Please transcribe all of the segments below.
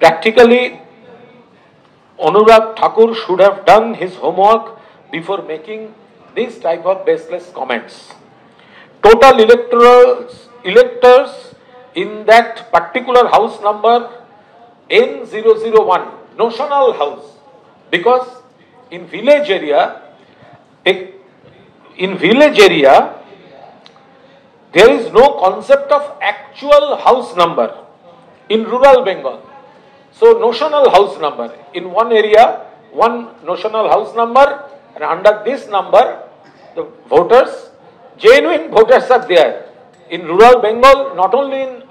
Practically, Anurag Thakur should have done his homework before making this type of baseless comments. Total electors in that particular house number N001, notional house, because in village area, there is no concept of actual house number in rural Bengal. So notional house number, in one area, one notional house number, and under this number, the voters, genuine voters are there. In rural Bengal, not only in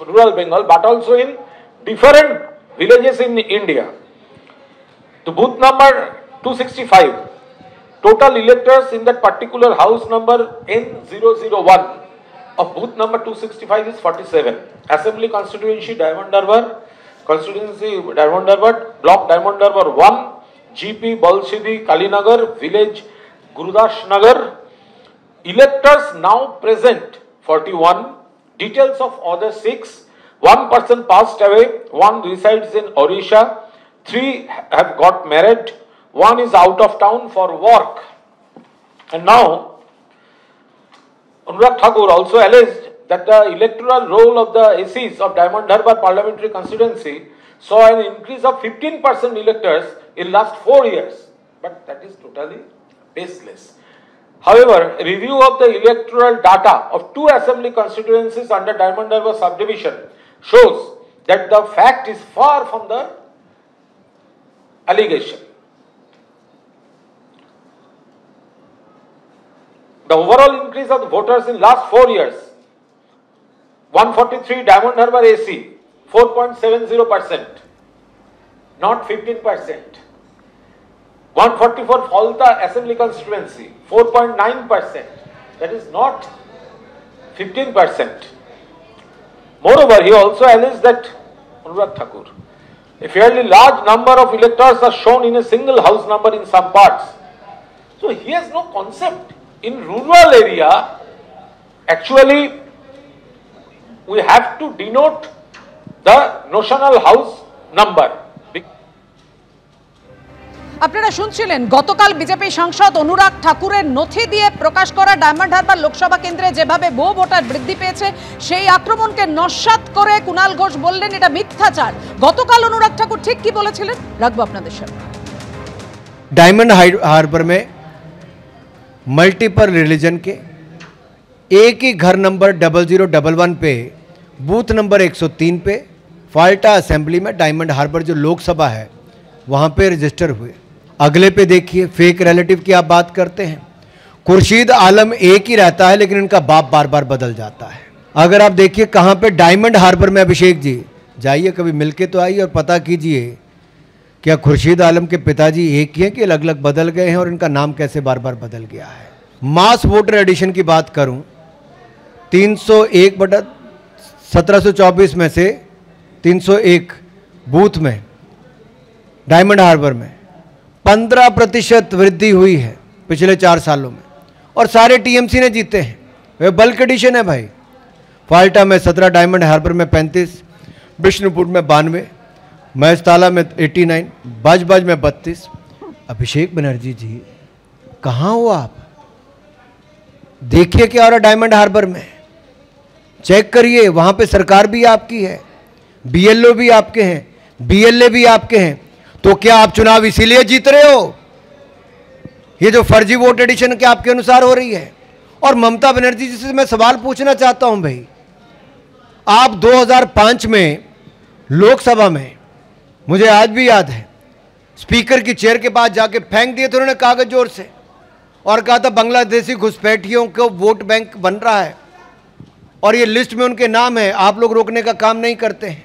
rural Bengal, but also in different villages in India. The booth number 265, total electors in that particular house number N001 of booth number 265 is 47. Assembly constituency Diamond Harbour, constituency Diamond Harbour, block Diamond Harbour 1, GP Balsidi Kalinagar, village Gurudas Nagar. Electors now present 41. Details of other 6. 1 person passed away, 1 resides in Odisha, 3 have got married, 1 is out of town for work. And now, Anurag Thakur also alleged that the electoral roll of the ACs of Diamond Harbour parliamentary constituency saw an increase of 15% electors in last 4 years. But that is totally baseless. However, a review of the electoral data of 2 assembly constituencies under Diamond Harbour subdivision shows that the fact is far from the allegation. The overall increase of the voters in last 4 years, 143 Diamond Harbour AC, 4.70%, not 15%. 144 Falta Assembly Constituency, 4.9%, that is not 15%. Moreover, he also alleged that Anurag Thakur, a fairly large number of electors are shown in a single house number in some parts. So he has no concept. In rural area, actually, we have to denote the notional house number. আপনারা শুনছিলেন গতকাল BJP সাংসদ অনুরাগ ঠাকুরের নথি দিয়ে প্রকাশ করা diamond Harbour Lok Sabha কেন্দ্রে যেভাবে বহু ভোটার বৃদ্ধি পেয়েছে সেই আক্রমণকে নস্যাৎ করে কুণাল ঘোষ বললেন এটা মিথ্যাচার। গতকাল অনুরাগ ঠাকুর ঠিক কি বলেছিলেন রাখবো আপনাদের সামনে। डायमंड हार्बर में मल्टीपल रिलीजन के एक ही घर नंबर 0011 पे बूथ नंबर 103 पे फाल्टा असेंबली में डायमंड हार्बर जो लोकसभा है वहाँ पे रजिस्टर हुए। अगले पे देखिए फेक रिलेटिव की आप बात करते हैं, खुर्शीद आलम एक ही रहता है लेकिन इनका बाप बार बार बदल जाता है। अगर आप देखिए कहाँ पे डायमंड हार्बर में अभिषेक जी जाइए कभी मिलके तो आइए और पता कीजिए क्या खुर्शीद आलम के पिताजी एक ही हैं कि अलग अलग बदल गए हैं और इनका नाम कैसे बार बार बदल गया है। मास वोटर एडिशन की बात करूं 301/1724 में से 301 बूथ में डायमंड हार्बर में 15% वृद्धि हुई है पिछले 4 सालों में और सारे टीएमसी ने जीते हैं। वे बल्क एडिशन है भाई। फाल्टा में 17, डायमंड हार्बर में 35, विष्णुपुर में 92, महेशताला में 89, बाजबाज में 32। अभिषेक बनर्जी जी कहाँ हो आप? देखिए क्या हो रहा डायमंड हार्बर में, चेक करिए। वहाँ पे सरकार भी आपकी है, बीएलओ भी आपके हैं, बीएलए भी आपके हैं। तो क्या आप चुनाव इसीलिए जीत रहे हो? ये जो फर्जी वोट एडिशन के आपके अनुसार हो रही है। और ममता बनर्जी जी से मैं सवाल पूछना चाहता हूं भाई, आप 2005 में लोकसभा में, मुझे आज भी याद है, स्पीकर की चेयर के पास जाके फेंक दिए थे उन्होंने कागज जोर से और कहा था बांग्लादेशी घुसपैठियों को वोट बैंक बन रहा है और ये लिस्ट में उनके नाम है, आप लोग रोकने का काम नहीं करते हैं।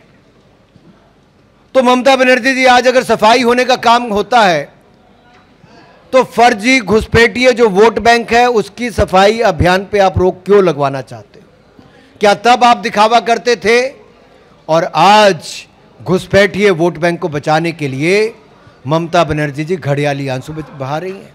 तो ममता बनर्जी जी आज अगर सफाई होने का काम होता है तो फर्जी घुसपैठिए जो वोट बैंक है उसकी सफाई अभियान पे आप रोक क्यों लगवाना चाहते हो? क्या तब आप दिखावा करते थे और आज घुसपैठिए वोट बैंक को बचाने के लिए ममता बनर्जी जी घड़ियाली आंसू बहा रही हैं?